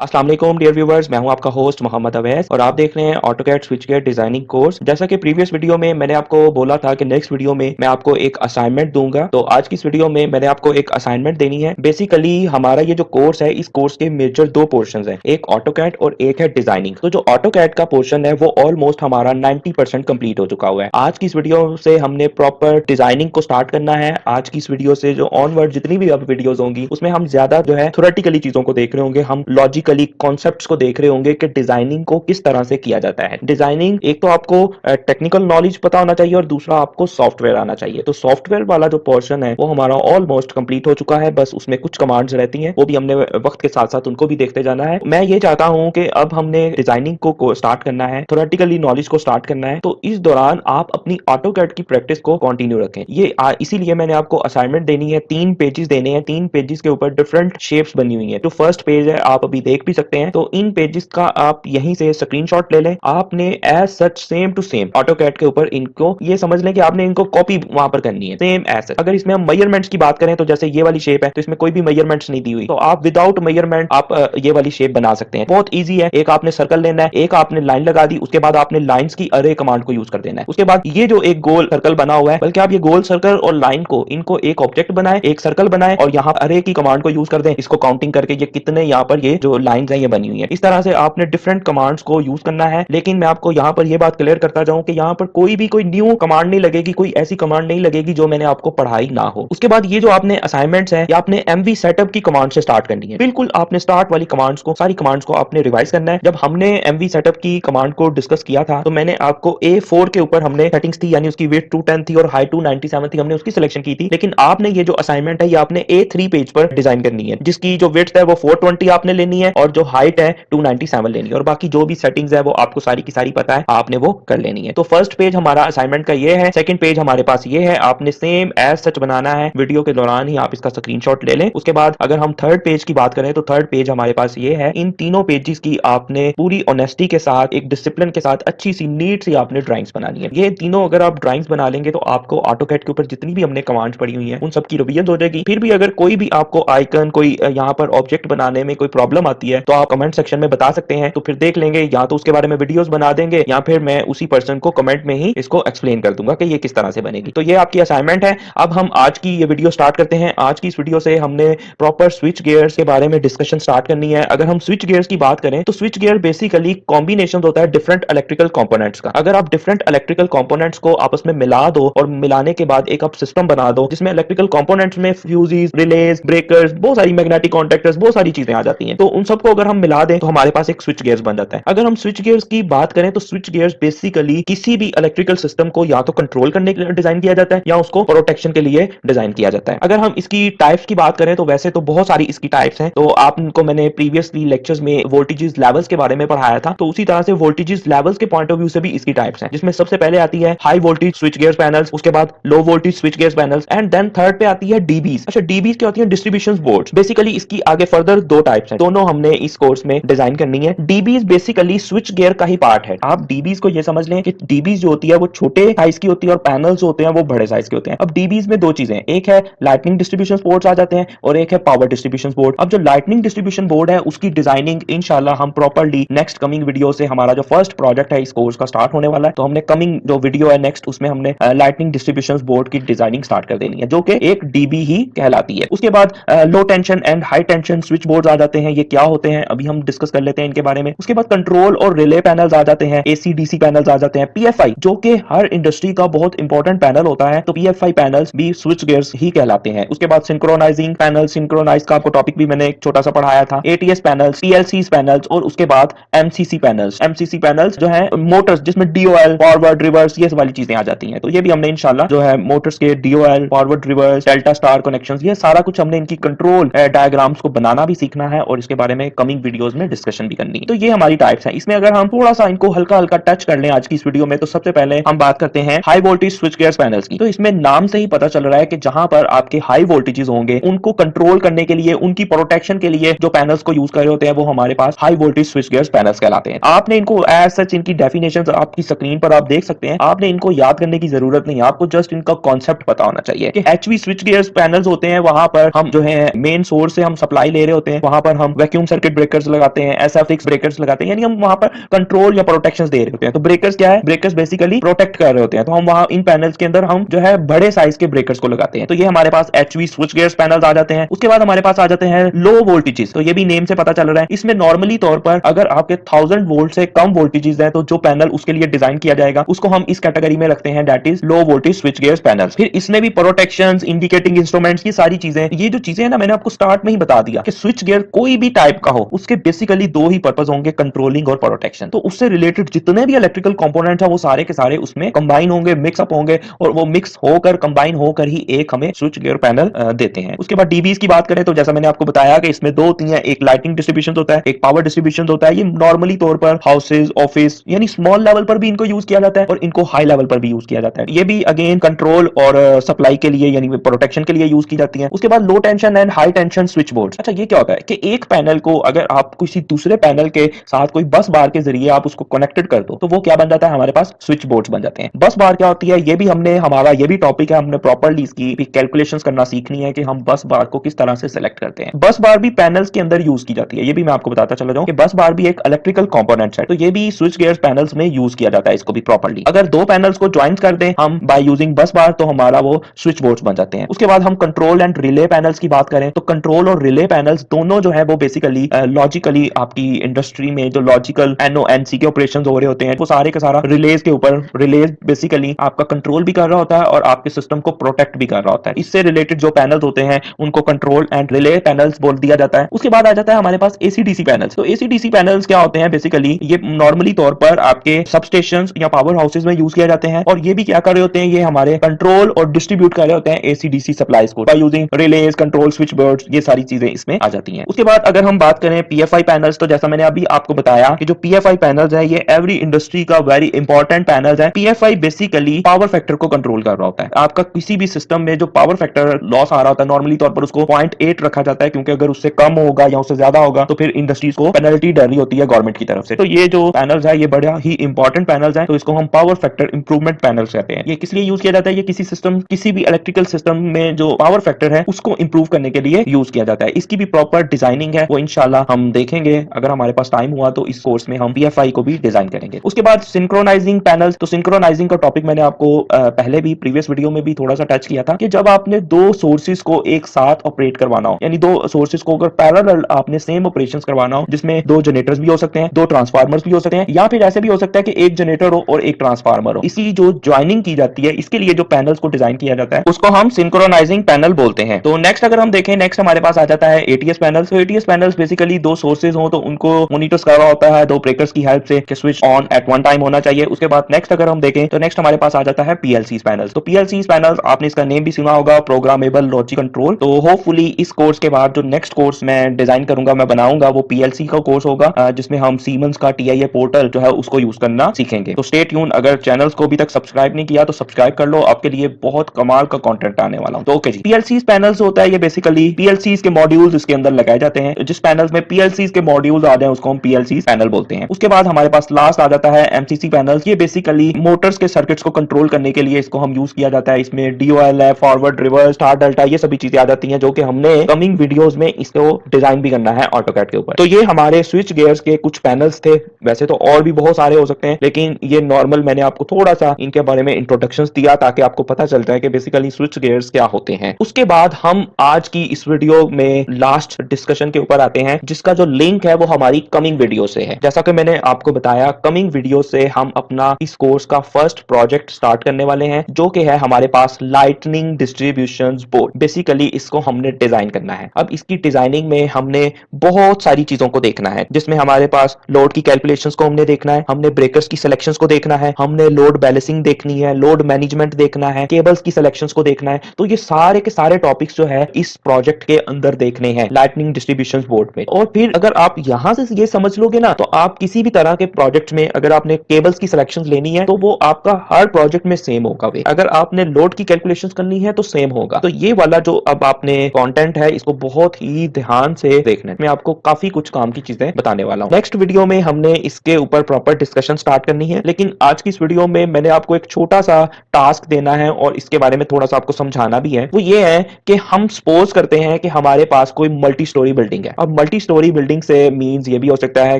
अस्सलाम वालेकुम dear viewers, मैं हूं आपका होस्ट मोहम्मद अवैस और आप देख रहे हैं ऑटोकैड स्विचगेयर डिजाइनिंग कोर्स। जैसा कि प्रीवियस वीडियो में मैंने आपको बोला था कि नेक्स्ट वीडियो में मैं आपको एक असाइनमेंट दूंगा, तो आज की इस वीडियो में मैंने आपको एक असाइनमेंट देनी है। बेसिकली हमारा ये जो कोर्स है, इस कोर्स के मेजर दो पोर्शन है, एक ऑटोकैड और एक है डिजाइनिंग। तो जो ऑटोकैड का पोर्शन है वो ऑलमोस्ट हमारा 90% कंप्लीट हो चुका हुआ है। आज की इस वीडियो से हमने प्रॉपर डिजाइनिंग को स्टार्ट करना है। आज की इस वीडियो से जो ऑनवर्ड जितनी भी अब वीडियोस होंगी उसमें हम ज्यादा जो है थ्योरेटिकली चीजों को देख रहे होंगे, हम लॉजिकली कॉन्सेप्ट्स को देख रहे होंगे कि डिजाइनिंग को किस तरह से किया जाता है। डिजाइनिंग एक तो आपको टेक्निकल नॉलेज पता होना चाहिए और दूसरा आपको सॉफ्टवेयर आना चाहिए। तो सॉफ्टवेयर वाला जो पोर्शन है वो हमारा ऑलमोस्ट कंप्लीट हो चुका है, बस उसमें कुछ कमांड्स रहती हैं, वो भी हमने वक्त के साथ साथ उनको भी देखते जाना है। मैं ये चाहता हूं कि अब हमने डिजाइनिंग को स्टार्ट करना है, थ्योरेटिकली नॉलेज को स्टार्ट करना है, तो इस दौरान आप अपनी ऑटोकैड की प्रैक्टिस को कंटिन्यू रखें। ये इसीलिए मैंने आपको असाइनमेंट देनी है, 3 पेजेस देने हैं, 3 पेजेस के ऊपर डिफरेंट शेप्स बनी हुई है। जो फर्स्ट पेज है आप अभी देख भी सकते हैं, तो इन पेजेस का आप यहीं से स्क्रीनशॉट ले लें। आपने as such same to same AutoCAD के ऊपर इनको ये समझ लें कि आपने इनको कॉपी वहां पर करनी है, सेम एज सच। अगर इसमें हम मेजरमेंट्स की बात करें तो जैसे ये वाली शेप है, तो इसमें कोई भी मेजरमेंट्स नहीं दी हुई, तो आप विदाउट मेजरमेंट आप ये वाली शेप बना सकते हैं। बहुत ईजी है। एक आपने सर्कल लेना है, एक आपने लाइन लगा दी, उसके बाद आपने लाइंस की अरे कमांड को यूज कर देना है। उसके बाद ये जो एक गोल सर्कल बना हुआ है, बल्कि आप ये गोल सर्कल और लाइन को इनको एक ऑब्जेक्ट बनाए, एक सर्कल बनाए और यहाँ अरे की कमांड को यूज कर दें, इसको काउंटिंग करके ये कितने यहाँ पर ये जो लाइंस हैं ये बनी हुई है। इस तरह से आपने डिफरेंट कमांड्स को यूज करना है। लेकिन मैं आपको यहाँ पर ये बात क्लियर करता जाऊं कि यहाँ पर कोई भी कोई न्यू कमांड नहीं लगेगी, कोई ऐसी कमांड नहीं लगेगी जो मैंने आपको पढ़ाई ना हो। उसके बाद ये जो आपने असाइनमेंट्स है, ये आपने एमवी सेटअप की कमांड से स्टार्ट करनी है। बिल्कुल आपने स्टार्ट वाली कमांड्स को, सारी कमांड्स को आपने रिवाइज करना है। जब हमने एमवी सेटअप की कमांड को डिस्कस किया था तो मैंने आपको A4 के ऊपर हमने सेटिंग्स थी, यानी उसकी विड्थ 210 थी और हाइट 297 थी, हमने उसकी सिलेक्शन की थी। लेकिन आपने ये जो असाइनमेंट है ये आपने A3 पेज पर डिजाइन करनी है, जिसकी जो विड्थ है वो 420 आपने लेनी है और जो हाइट है 297 लेनी है, और बाकी जो भी सेटिंग्स है वो आपको सारी की सारी पता है, आपने वो कर लेनी है। तो फर्स्ट पेज हमारा असाइनमेंट का ये है। सेकंड पेज हमारे पास ये है, आपने सेम एज सच बनाना है। वीडियो के दौरान ही आप इसका स्क्रीनशॉट ले लें। उसके बाद अगर हम थर्ड पेज की बात करें तो थर्ड पेज हमारे पास ये है। इन तीनों पेजेस की आपने पूरी ऑनेस्टी के साथ, एक डिसिप्लिन के साथ अच्छी सी नीट सी आपने ड्राइंग्स बनानी है। ये तीनों अगर आप ड्राइंग्स बना लेंगे तो आपको ऑटोकैड के ऊपर जितनी भी हमने कमांड्स पढ़ी हुई हैं उन सब की रिवीजन हो जाएगी। फिर भी अगर कोई भी आपको आइकन, कोई यहाँ पर ऑब्जेक्ट बनाने में कोई प्रॉब्लम आती है तो आप कमेंट सेक्शन में बता सकते हैं, तो फिर देख लेंगे, या तो उसके बारे में वीडियोस बना देंगे या फिर मैं उसी पर्सन को कमेंट में ही इसको एक्सप्लेन कर दूंगा कि ये किस तरह से बनेगी। तो ये आपकी असाइनमेंट है। अब हम आज की ये वीडियो स्टार्ट करते हैं। आज की इस वीडियो से हमने प्रॉपर स्विच गियर्स के बारे में डिस्कशन स्टार्ट करनी है। अगर हम स्विच गियर्स की बात करें तो स्विच गियर बेसिकली कॉम्बिनेशन होता है डिफरेंट इलेक्ट्रिकल कंपोनेंट्स का। अगर आप डिफरेंट इलेक्ट्रिकल कंपोनेंट्स को आपस में मिला दो और मिलाने के बाद एक आप सिस्टम बना दो जिसमें इलेक्ट्रिकल कंपोनेंट्स में फ्यूजीज, रिलेज, ब्रेकर्स, बहुत सारी मैग्नेटिक कॉन्टैक्टर्स, बहुत सारी चीजें आ जाती हैं, तो उन सबको अगर हम मिला दें तो हमारे पास एक स्विच गियर्स बन जाता है। अगर हम स्विच गियर्स की बात करें तो स्विच गियर्स बेसिकली किसी भी इलेक्ट्रिकल सिस्टम को या तो कंट्रोल करने के लिए डिजाइन किया जाता है या उसको प्रोटेक्शन के लिए डिजाइन किया जाता है। अगर हम इसकी टाइप्स की बात करें तो वैसे तो बहुत सारी इसकी टाइप्स हैं, तो आपको मैंने प्रीवियसली लेक्चर्स में वोल्टेजेस लेवल्स के बारे में पढ़ाया था, तो उसी तरह से वोल्टेजेस लेवल्स के पॉइंट ऑफ व्यू से भी इसकी टाइप्स हैं, जिसमें सबसे पहले आती है high voltage switch gears panels, उसके बाद low voltage switch gears panels, and then third पे आती है डीबीज। अच्छा, डीबीज क्या होती है? Distribution boards. बेसिकली इसकी आगे फर्दर दो टाइप्स हैं, दोनों हमने इस कोर्स में डिजाइन करनी है। डीबीज बेसिकली स्विच गियर का ही पार्ट है। आप डीबीज को ये समझ लें कि डीबीज जो होती है वो छोटे साइज की होती है और पैनल्स जो होते हैं वो बड़े साइज के होते हैं। अब डीबीज में दो चीजें हैं, एक है लाइटनिंग डिस्ट्रीब्यूशन बोर्ड्स आ जाते हैं और एक है पावर डिस्ट्रीब्यूशन बोर्ड। अब जो लाइटनिंग डिस्ट्रीब्यूशन बोर्ड है उसकी डिजाइनिंग इंशाल्लाह हम प्रॉपर्ली नेक्स्ट कमिंग वीडियो से, हमारा जो फर्स्ट प्रोजेक्ट है इस कोर्स का स्टार्ट होने वाला है, तो हमने कमिंग जो वीडियो है नेक्स्ट उसमें हमने लाइटनिंग डिस्ट्रीब्यूशन बोर्ड की डिजाइनिंग स्टार्ट कर देनी है, जो कि एक डीबी ही कहलाती है। उसके बाद low tension and high tension switchboard आ जाते हैं। ये क्या होते हैं अभी हम डिस्कस कर लेते हैं इनके बारे में। उसके बाद कंट्रोल और रिले पैनल्स आ जाते हैं, एसी डीसी पैनल्स आ जाते हैं, पीएफआई जो कि हर इंडस्ट्री का बहुत इंपॉर्टेंट पैनल होता है, तो पीएफआई पैनल्स भी स्विच गियर्स ही कहलाते हैं। उसके बाद सिंक्रोनाइजिंग पैनल, सिंक्रोनाइज का आपको टॉपिक भी मैंने एक छोटा सा पढ़ाया था, एटीएस पैनल्स, पीएलसी पैनल्स, और उसके बाद एमसीसी पैनल्स। एमसीसी पैनल्स जो है मोटर्स जिसमें डीओएल, फॉरवर्ड, रिवर्स, ये वाली चीजें आ जाती हैं, तो ये भी हमने इंशाल्लाह जो है मोटर्स के DOL, forward, reverse, delta star connections, ये सारा कुछ हमने इनकी कंट्रोल डायग्राम्स को बनाना भी सीखना है और इसके बारे में कमिंग वीडियोस में डिस्कशन भी करनी है। तो ये हमारी टाइप्स हैं। इसमें अगर हम थोड़ा सा इनको हल्का हल्का टच कर लें आज की इस वीडियो में, तो सबसे पहले हम बात करते हैं high voltage switch gears panels की। तो इसमें नाम से ही पता चल रहा है कि जहां पर आपके हाई वोल्टेजेस होंगे उनको कंट्रोल करने के लिए, उनकी प्रोटेक्शन के लिए जो पैनल्स को यूज कर रहे होते हैं वो हमारे पास high voltage switch gears panels कहलाते हैं। आपने इनको एज सच इनकी डेफिनेशंस आपकी स्क्रीन पर आप देख सकते हैं, आपने इनको याद करने की जरूरत नहीं है, आपको जस्ट इनका कॉन्सेप्ट पता होना चाहिए कि एचवी स्विच गियर्स पैनल्स होते हैं, वहां पर हम जो है मेन सोर्स से हम सप्लाई ले रहे होते हैं, वहां पर हम वैक्यूम सर्किट ब्रेकर्स लगाते हैं, एसएफएक्स ब्रेकर्स लगाते हैं, यानी हम वहां पर कंट्रोल या प्रोटेक्शन दे रहे होते हैं। तो ब्रेकर्स क्या है? ब्रेकर्स बेसिकली प्रोटेक्ट कर रहे होते हैं। तो हम वहां इन पैनल्स के अंदर हम जो है बड़े साइज के ब्रेकर्स को लगाते हैं। तो ये हमारे पास एचवी स्विच गियर्स पैनल्स आ जाते हैं। उसके बाद हमारे पास आ जाते हैं लो वोल्टेजेस। तो ये भी नेम से पता चल रहा है, इसमें नॉर्मली तौर पर अगर आपके 1000 वोल्ट से कम वोल्टेजेस है तो जो पैनल उसके लिए डिजाइन किया जाएगा उसको हम इस कैटेगरी में रखते हैं, that is low voltage switch gears panels. फिर इसमें भी प्रोटेक्शंस, इंडिकेटिंग इंस्ट्रूमेंट्स, ये सारी चीजें, ये जो चीजें है ना, मैंने आपको स्टार्ट में ही बता दिया कि स्विच गियर कोई भी टाइप का हो उसके बेसिकली दो ही पर्पस होंगे, कंट्रोलिंग और प्रोटेक्शन। तो उससे रिलेटेड जितने भी इलेक्ट्रिकल कंपोनेंट्स है वो सारे के सारे उसमें कंबाइन होंगे, मिक्सअप होंगे, और वो मिक्स होकर कंबाइन होकर ही एक हमें स्विच गियर पैनल देते हैं। उसके बाद डीबीज की बात करें तो जैसा मैंने आपको बताया कि इसमें दो होती हैं, एक लाइटिंग डिस्ट्रीब्यूशन होता है, एक पावर डिस्ट्रीब्यूशन होता है। ये नॉर्मली तौर पर हाउसेज, ऑफिस यानी स्मॉल लेवल पर भी इनको यूज किया जाता है और इनको हाई लेवल पर भी यूज किया जाता है। ये भी अगेन कंट्रोल और सप्लाई के लिए यानी प्रोटेक्शन के लिए यूज की जाती है। उसके बाद low tension and high tension switchboard. अच्छा, ये क्या होता है कि एक पैनल को अगर आप किसी दूसरे पैनल के साथ कोई बस बार के जरिए आप उसको कनेक्टेड कर दो तो वो क्या बन जाता है? हमारे पास स्विच बोर्ड्स बन जाते हैं। बस बार क्या होती है? ये भी हमने, हमारा ये भी टॉपिक है, हमने प्रॉपर्ली इसकी कैलकुलेशंस करना सीखनी है कि हम बस बार को किस तरह से सिलेक्ट करते हैं। बस बार भी पैनल्स के अंदर यूज की जाती है। ये भी मैं आपको बताता चला जाऊं कि बस बार भी एक इलेक्ट्रिकल कंपोनेंट है, तो ये भी स्विच गियर्स पैनल्स में यूज किया जाता है इसको भी प्रॉपर्ली। अगर दो पैनल्स को ज्वाइन कर दें हम बाय यूजिंग बस बार तो हमारा वो स्विच बोर्ड्स बन जाते हैं। उसके बाद हम कंट्रोल एंड रिले पैनल्स की बात करें तो कंट्रोल और रिले पैनल्स दोनों जो है वो बेसिकली लॉजिकली आपकी इंडस्ट्री में जो लॉजिकल एनओएनसी के ऑपरेशंस हो रहे होते हैं वो सारे का सारा रिलेज के ऊपर, रिलेज बेसिकली आपका कंट्रोल भी कर रहा होता है और आपके सिस्टम को प्रोटेक्ट भी कर रहा होता है। इससे रिलेटेड जो पैनल्स होते हैं उनको कंट्रोल एंड रिले पैनल्स बोल दिया जाता है। उसके बाद आ जाता है हमारे पास एसीडीसी पैनल्स। तो एसीडीसी पैनल्स क्या होते हैं? बेसिकली ये नॉर्मली तौर पर आपके सबस्टेशंस या पावर हाउसेज में यूज किया जाते हैं और ये भी क्या कर रहे होते हैं? ये हमारे कंट्रोल और डिस्ट्रीब्यूट कर रहे होते हैं एसीडीसी सप्लाईज को by using release, control, switch boards, ये सारी चीजें इसमें आ जाती हैं। उसके बाद अगर हम बात करें पीएफआई पैनल्स तो जैसा मैंने अभी आपको बताया कि जो पीएफआई पैनल्स है ये एवरी इंडस्ट्री का वेरी इंपॉर्टेंट पैनल्स है। पीएफआई बेसिकली पावर फैक्टर को कंट्रोल कर रहा होता है। आपका किसी भी सिस्टम में जो पावर फैक्टर लॉस आ रहा होता है नॉर्मली तौर पर उसको 0.8 रखा जाता है, क्योंकि अगर उससे कम होगा या उससे ज्यादा होगा तो फिर इंडस्ट्रीज को पेनल्टी डर रही होती है गवर्नमेंट की तरफ से। तो ये जो पैनल्स है ये बड़ा ही इंपॉर्टेंट पैनल्स है, तो इसको हम पावर फैक्टर इंप्रूवमेंट पैनल्स कहते हैं। ये किस लिए यूज किया जाता है? ये किसी सिस्टम, किसी भी इलेक्ट्रिकल सिस्टम में जो पावर फैक्टर है उसको इंप्रूव करने के लिए यूज किया जाता है। इसकी भी प्रॉपर डिजाइनिंग है, वो इंशाल्लाह हम देखेंगे अगर हमारे पास टाइम हुआ तो इस कोर्स में हम पीएफआई को भी डिजाइन करेंगे। उसके बाद सिंक्रोनाइजिंग पैनल्स। तो सिंक्रोनाइजिंग का टॉपिक मैंने आपको पहले भी प्रीवियस वीडियो में भी थोड़ा सा टच किया था कि जब आपने दो सोर्सेज को एक साथ ऑपरेट करवाना हो, यानी दो सोर्सेज को अगर पैरेलल आपने सेम ऑपरेशंस करवाना हो, जिसमें दो जनरेटर्स भी हो सकते हैं, दो ट्रांसफार्मर्स भी हो सकते हैं, या फिर ऐसे भी हो सकता है कि एक जनरेटर हो और एक ट्रांसफार्मर हो, इसी जो ज्वाइनिंग की जाती है इसके लिए जो पैनल्स को डिजाइन किया जाता है उसको हम सिंक्रोनाइजिंग पैनल बोलते हैं। तो नेक्स्ट अगर हम देखें, नेक्स्ट हमारे पास आ जाता है एटीएस पैनल्स। तो एटीएस पैनल्स बेसिकली दो सोर्सेज हो तो उनको मॉनिटर्स कर रहा होता है दो ब्रेकर्स की हेल्प से कि switch on at one time होना चाहिए। उसके बाद नेक्स्ट अगर हम देखें तो नेक्स्ट हमारे पास आ जाता है पीएलसी पैनल्स। तो पीएलसी पैनल्स आपने इसका नेम भी सुना होगा, प्रोग्रामेबल लॉजिक कंट्रोल। तो होपफुली इस कोर्स के बाद जो नेक्स्ट कोर्स मैं डिजाइन करूंगा, मैं बनाऊंगा, वो पीएलसी का कोर्स होगा जिसमें हम सीमेंस का टीआईए पोर्टल जो है उसको यूज करना सीखेंगे। तो स्टे ट्यून। अगर चैनल्स को अभी तक सब्सक्राइब नहीं किया तो सब्सक्राइब कर लो, आपके लिए बहुत कमाल का कंटेंट आने वाला हूं। तो ओके जी, पीएलसी पैनल्स होता है ये बेसिकली पीएलसी के मॉड्यूल्स इसके अंदर लगाए जाते हैं। जिस पैनल्स में पीएलसी के मॉड्यूल्स आ जाए उसको हम पीएलसी पैनल बोलते हैं। उसके बाद हमारे पास लास्ट आ जाता है एमसीसी पैनल्स। ये बेसिकली मोटर्स के सर्किट्स को कंट्रोल करने के लिए इसको हम यूज किया जाता है। इसमें डीओएल है, फॉरवर्ड, रिवर्स, स्टार, डेल्टा, ये सभी चीजें आ जाती हैं जो कि हमने कमिंग वीडियोस में इसको डिजाइन भी करना है ऑटोकैड के ऊपर। तो ये हमारे स्विच गियर्स के कुछ पैनल्स थे। वैसे तो और भी बहुत सारे हो सकते हैं लेकिन ये नॉर्मल मैंने आपको थोड़ा सा इनके बारे में इंट्रोडक्शंस दिया ताकि आपको पता चल जाए कि बेसिकली स्विच गियर्स क्या होते हैं। उसके बाद हम आज की इस वीडियो में लास्ट डिस्कशन के ऊपर आते हैं जिसका जो लिंक है वो हमारी कमिंग वीडियो से है। जैसा कि मैंने आपको बताया कमिंग वीडियो से हम अपना इस कोर्स का फर्स्ट प्रोजेक्ट स्टार्ट करने वाले हैं जो कि है हमारे पास लाइटनिंग डिस्ट्रीब्यूशन बोर्ड। बेसिकली इसको हमने डिजाइन करना है। अब इसकी डिजाइनिंग में हमने बहुत सारी चीजों को देखना है जिसमें हमारे पास लोड की कैलकुलेशंस को हमने देखना है, हमने ब्रेकर्स की सिलेक्शंस को देखना है, हमने लोड बैलेंसिंग देखनी है, लोड मैनेजमेंट देखना है, केबल्स की सिलेक्शंस को देखना है। तो ये सारे के सारे टॉपिक्स जो है इस प्रोजेक्ट के अंदर देखने हैं लाइटनिंग डिस्ट्रीब्यूशन बोर्ड में। और फिर अगर आप यहां से ये समझ लोगे ना तो आप किसी भी तरह के प्रोजेक्ट में अगर आपने केबल्स की सिलेक्शंस लेनी है तो वो आपका हर प्रोजेक्ट में सेम होगा। अगर आपने लोड की कैलकुलेशंस करनी है तो सेम होगा। तो ये वाला जो अब आपने कंटेंट है इसको बहुत ही ध्यान से देखना है। मैं आपको काफी कुछ काम की चीजें बताने वाला हूं। नेक्स्ट वीडियो में हमने इसके ऊपर प्रॉपर डिस्कशन स्टार्ट करनी है, लेकिन आज की इस वीडियो में मैंने आपको एक छोटा सा टास्क देना है और इसके बारे में थोड़ा सा आपको समझाना भी है। वो ये है कि हम सपोज करते हैं कि हमारे पास कोई मल्टी स्टोरी बिल्डिंग है। अब मल्टी स्टोरी बिल्डिंग से मीन्स ये भी हो सकता है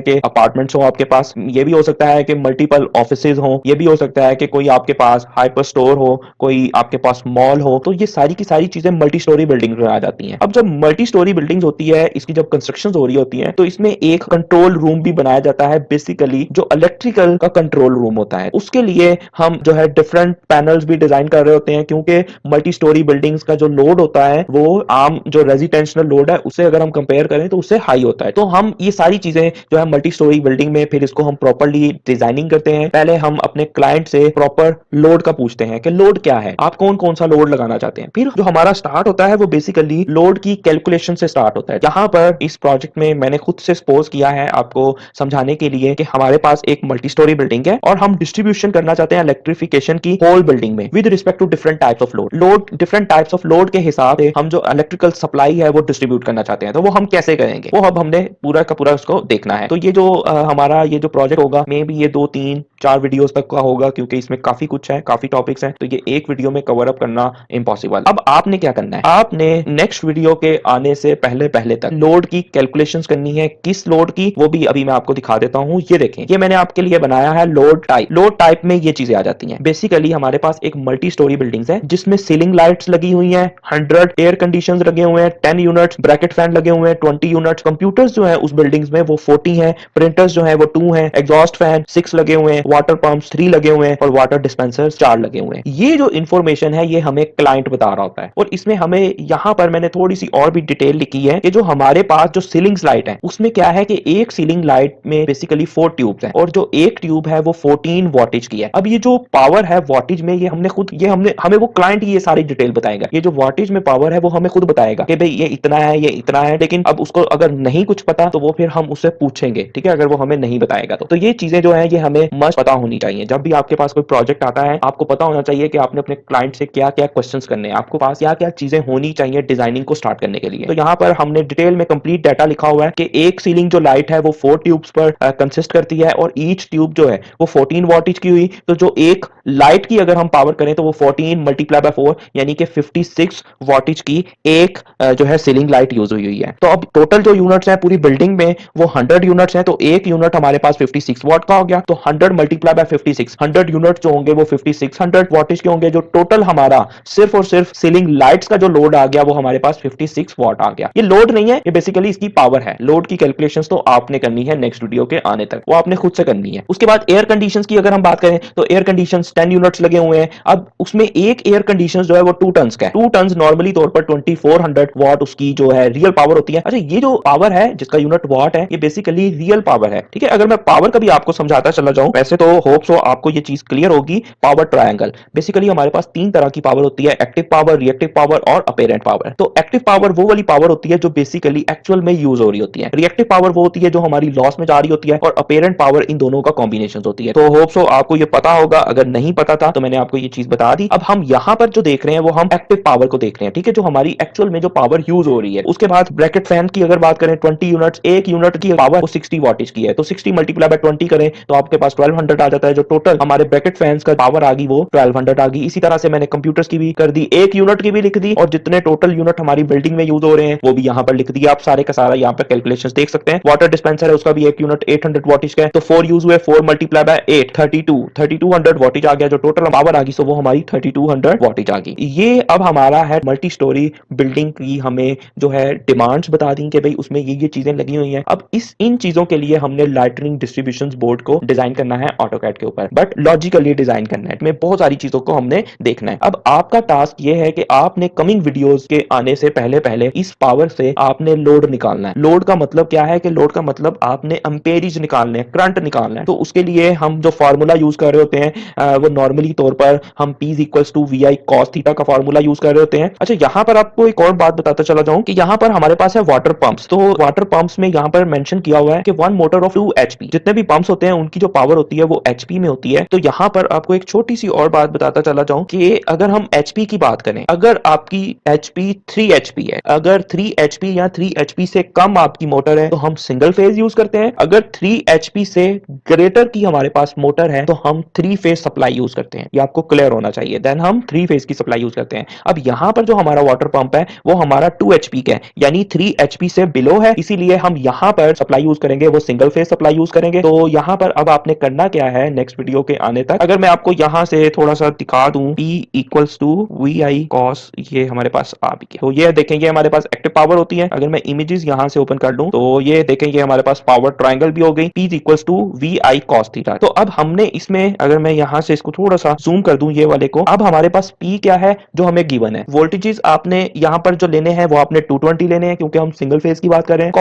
कि अपार्टमेंट्स हो आपके पास, ये भी हो सकता है कि मल्टीपल ऑफिसेज हो, ये भी हो सकता है कि कोई आपके पास हाइपर स्टोर हो, कोई आपके पास मॉल हो। तो ये सारी की सारी चीजें मल्टी स्टोरी बिल्डिंग में आ जाती हैं। अब जब मल्टी स्टोरी बिल्डिंग होती है, इसकी जब कंस्ट्रक्शन हो रही होती है, तो इसमें एक कंट्रोल रूम भी बनाया जाता है, बेसिकली जो इलेक्ट्रिकल का कंट्रोल रूम होता है। उसके लिए हम जो है डिफरेंट पैनल्स भी डिजाइन कर रहे होते हैं, क्योंकि मल्टी स्टोरी बिल्डिंग्स का जो लोड होता है वो आम जो रेजिडेंशियल लोड है उससे अगर हम कंपेयर करें तो उससे हाई होता है। तो हम ये सारी चीजें जो है मल्टी स्टोरी बिल्डिंग में फिर इसको हम प्रॉपर्ली डिजाइनिंग करते हैं। पहले हम अपने क्लाइंट से प्रॉपर लोड का पूछते हैं कि लोड क्या है, आप कौन कौन सा लोड लगाना चाहते हैं। फिर जो हमारा स्टार्ट होता है वो बेसिकली लोड की कैलकुलेशन से स्टार्ट होता है। यहाँ पर इस प्रोजेक्ट में मैंने खुद से सपोज किया है आपको समझाने के लिए कि हमारे पास एक मल्टी स्टोरी बिल्डिंग है और हम डिस्ट्रीब्यूशन करना चाहते हैं इलेक्ट्रिफिकेशन की होल बिल्डिंग में with respect to different types of load different types of load के हिसाब से हम जो इलेक्ट्रिकल सप्लाई है वो डिस्ट्रीब्यूट करना चाहते हैं। तो वो हम कैसे करेंगे, वो अब हमने पूरा का पूरा उसको देखना है। तो ये जो हमारा ये जो प्रोजेक्ट होगा, मे बी ये 2 3 4 वीडियोस तक का होगा, क्योंकि इसमें काफी कुछ है, काफी टॉपिक्स हैं, तो ये एक वीडियो में कवर अप करना इम्पॉसिबल। अब आपने क्या करना है, आपने नेक्स्ट वीडियो के आने से पहले पहले तक लोड की कैलकुलेशंस करनी है। किस लोड की, वो भी अभी मैं आपको दिखा देता हूं। ये देखें, ये मैंने आपके लिए बनाया है लोड टाइप। लोड टाइप में ये चीजें आ जाती हैं। बेसिकली हमारे पास एक मल्टी स्टोरी बिल्डिंग्स है जिसमें सीलिंग लाइट्स लगी हुई हैं, 100 एयर कंडीशंस लगे हुए हैं, 10 यूनिट्स ब्रैकेट फैन लगे हुए हैं, 20 यूनिट्स कंप्यूटर्स जो है उस बिल्डिंग्स में वो 40 हैं, प्रिंटर्स जो है वो 2 हैं, एग्जॉस्ट फैन 6 लगे हुए हैं, वाटर पंप्स 3 लगे हुए हैं और वाटर डिस्पेंसर्स 4 लगे हुए हैं। ये जो इंफॉर्मेशन है ये हमें क्लाइंट बता रहा होता है। और इसमें हमें यहां पर मैंने थोड़ी सी और भी डिटेल लिखी है कि जो हमारे पास जो सीलिंग लाइट है उसमें क्या है कि एक सीलिंग लाइट में बेसिकली 4 ट्यूब्स हैं और जो एक ट्यूब है वो 14 वॉटेज की है। अब ये जो पावर है वॉटेज में, ये हमने खुद ये हमने हमें वो क्लाइंट ये सारी डिटेल बताएगा। ये जो वॉटेज में पावर है वो हमें खुद बताएगा कि भाई ये इतना है, ये इतना है। लेकिन अब उसको अगर नहीं कुछ पता तो वो फिर हम उससे पूछेंगे, ठीक है, अगर वो हमें नहीं बताएगा तो ये चीजें जो है ये हमें मस्ट पता होनी चाहिए। जब भी आपके पास कोई प्रोजेक्ट आता है आपको पता होना चाहिए कि आपने अपने क्लाइंट से क्या क्या क्वेश्चंस करने हैं, आपको पास क्या क्या चीजें होनी चाहिए डिजाइनिंग को स्टार्ट करने के लिए। तो यहाँ पर हमने डिटेल में कंप्लीट डाटा लिखा हुआ है कि एक सीलिंग जो लाइट है वो 4 ट्यूब्स पर कंसिस्ट करती है और ईच ट्यूब जो है वो 14 वॉटेज की हुई। तो जो एक लाइट की अगर हम पावर करें तो वो 14 मल्टीप्लाई बाय 4 यानी कि 56 वॉटेज की एक जो है सीलिंग लाइट यूज हुई है। तो अब टोटल जो यूनिट्स हैं पूरी बिल्डिंग में वो 100 यूनिट्स हैं, तो एक यूनिट हमारे पास 56 वॉट का हो गया। तो 100 मल्टीप्लाई बाय 56, 100 यूनिट जो होंगे वो 5600 वॉटेज के होंगे। जो टोटल हमारा सिर्फ और सिर्फ सीलिंग लाइट्स का जो लोड आ गया वो हमारे पास 56 वॉट आ गया। ये लोड नहीं है, ये बेसिकली इसकी पावर है। लोड की कैलकुलेशंस तो आपने करनी है नेक्स्ट वीडियो के आने तक, वो आपने खुद से करनी है। उसके बाद एयर कंडीशंस की अगर हम बात करें तो एयर कंडीशंस 10 यूनिट्स लगे हुए हैं। अब उसमें एक एयर कंडीशंस जो है वो 2 टन्स का है। 2 टन्स नॉर्मली तौर पर 2400 वॉट उसकी जो है रियल पावर होती है। अच्छा, ये जो पावर है जिसका यूनिट वॉट है ये बेसिकली रियल पावर है, ठीक है। अगर मैं पावर का भी आपको समझाता चला जाऊं, वैसे तो होप सो आपको ये चीज क्लियर होगी। पावर ट्रायंगल, बेसिकली हमारे पास 3 तरह की पावर होती है, एक्टिव पावर, रिएक्टिव पावर और अपेरेंट पावर। तो एक्टिव पावर वो वाली पावर होती है जो बेसिकली एक्चुअल में यूज हो रही होती है। रिएक्टिव पावर वो होती है जो हमारी लॉस में जा रही होती है और अपेरेंट पावर इन दोनों का कॉम्बिनेशन होती है। तो होप सो आपको ये पता होगा, अगर नहीं पता था तो मैंने आपको ये चीज बता दी। अब हम यहां पर जो देख रहे हैं वो हम एक्टिव पावर को देख रहे हैं, ठीक है, जो हमारी एक्चुअल में जो पावर यूज हो रही है। उसके बाद ब्रैकेट फैन की अगर बात करें 20 यूनिट्स, एक यूनिट की पावर वो 60 वॉटेज की है। तो 60 मल्टीप्लाई बाय 20 करें तो आपके पास 1200 आ जाता है। जो टोटल हमारे ब्रैकेट फैंस का पावर आ गई वो 1200 आ गई। इसी तरह से मैंने कंप्यूटर्स की भी कर दी, एक यूनिट की भी लिख दी और जितने टोटल यूनिट हमारी बिल्डिंग में यूज हो रहे हैं वो भी यहाँ पर लिख दिया। आप सारे का सारा यहाँ पर कैलकुलेशंस देख सकते हैं। वाटर डिस्पेंसर है उसका भी एक यूनिट 800 वॉटेज का है, तो 4 यूज हुए, 4 मल्टीप्लाई बाय 8 3200 वॉटेज आ गया। जो टोटल पावर आ गई सो वो हमारी 3200 वॉटेज आ गई। ये अब हमारा है मल्टी स्टोरी बिल्डिंग की हमें जो है डिमांड्स बता दी कि भाई उसमें ये चीजें लगी हुई हैं। अब इन चीजों के लिए हमने लाइटनिंग डिस्ट्रीब्यूशन बोर्ड को डिजाइन करना है ऑटोकैड के ऊपर, बट लॉजिकली डिजाइन करना है। इसमें बहुत सारी चीजों को हमने देखना है। अब आपका टास्क ये है कि आपने कमिंग वीडियोस के आने से पहले पहले इस पावर से आपने लोड निकालना है। लोड का मतलब क्या है कि लोड का मतलब आपने एम्पेरेज निकालने हैं, करंट निकालना है। तो उसके लिए हम जो फार्मूला यूज कर रहे होते हैं वो नॉर्मली तौर पर हम P equals to VI cos theta का फार्मूला यूज कर रहे होते हैं। अच्छा, यहां पर आपको एक और बात बताता चला जाऊं कि यहां पर हमारे पास है वाटर पंप्स। तो वाटर पंप्स में यहां पर मेंशन किया हुआ है कि 1 मोटर ऑफ 2 HP। जितने भी पंप्स होते हैं उनकी जो पावर होती है वो HP में होती है। तो यहां पर आपको एक छोटी सी और बात बताता चला जाऊं कि अगर हम HP की बात करें, अगर आपकी HP 3 HP है, अगर 3 HP या 3 HP से कम आपकी मोटर है तो हम सिंगल फेज यूज करते हैं। अगर 3 HP से ग्रेटर की हमारे पास मोटर है तो हम 3 फेज सप्लाई यूज करते हैं। ये आपको क्लियर होना चाहिए। देन हम 3 फेज की सप्लाई यूज करते हैं। अब यहां पर जो हमारा वाटर पंप है वो हमारा 2 HP का है, यानी 3 HP से से बिलो है, इसीलिए हम यहाँ पर सप्लाई यूज करेंगे वो सिंगल फेज सप्लाई यूज करेंगे। तो यहाँ पर अब आपने करना क्या है नेक्स्ट वीडियो के आने तक, अगर मैं आपको यहाँ से थोड़ा सा दिखा दूं, P equals to V I cos, ये हमारे पास आ भी गया। तो ये देखेंगे हमारे पास एक्टिव पावर होती है। अगर मैं इमेजेस यहाँ से ओपन कर लूं तो ये देखेंगे हमारे पास पावर ट्रायंगल भी हो गई, P equals to V I cos theta. तो अब हमने इसमें, अगर मैं यहाँ से इसको थोड़ा सा जूम कर दूं ये वाले को, अब हमारे पास P क्या है जो हमें गिवन है। वोल्टेजेस आपने यहाँ पर जो लेने हैं वो आपने 220 लेने हैं क्योंकि हम सिंगल फेज की बात कर रहे हैं।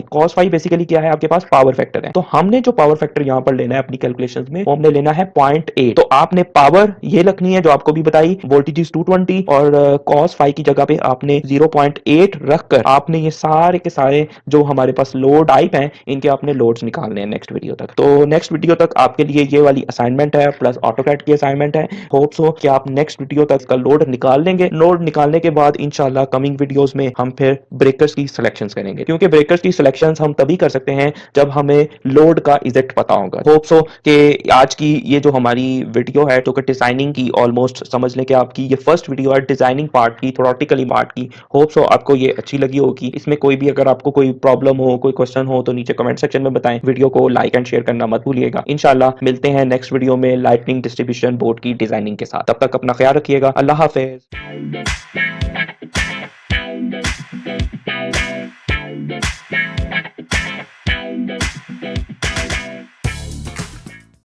cos फाई बेसिकली क्या है, आपके पास पावर फैक्टर है। तो हमने जो पावर फैक्टर यहाँ पर लेना है अपनी कैलकुलेशंस में, वो हमने लेना है 0.8। तो आपने पावर ये रखनी है जो आपको भी बताई, वोल्टेजेस 220 और cos फाई की जगह पे आपने 0.8 रखकर आपने ये सारे के सारे जो हमारे पास लोड टाइप हैं इनके आपने लोड्स निकालने हैं नेक्स्ट वीडियो तक। तो नेक्स्ट वीडियो तक आपके लिए ये वाली असाइनमेंट है प्लस ऑटोकैड की असाइनमेंट है। होप सो कि आप नेक्स्ट वीडियो तक का लोड निकाल लेंगे। लोड निकालने के बाद इंशाल्लाह कमिंग वीडियोस में हम फिर ब्रेकर्स की सिलेक्शंस करेंगे, क्योंकि ब्रेकर्स की सिलेक्शंस हम तभी कर सकते हैं जब हमें लोड का इजेक्ट पता होगा। होप सो कि आज की ये जो हमारी वीडियो है तो डिजाइनिंग की, ऑलमोस्ट समझ लें कि आपकी ये फर्स्ट वीडियो है डिजाइनिंग पार्ट की, थ्योरेटिकली पार्ट की। होप सो आपको ये अच्छी लगी होगी। इसमें कोई भी अगर आपको कोई प्रॉब्लम हो, कोई क्वेश्चन हो तो नीचे कमेंट सेक्शन में बताएं। वीडियो को लाइक एंड शेयर करना मत भूलिएगा। इंशाल्लाह मिलते हैं नेक्स्ट वीडियो में लाइटनिंग डिस्ट्रीब्यूशन बोर्ड की डिजाइनिंग के साथ। तब तक अपना ख्याल रखिएगा। अल्लाह हाफिज।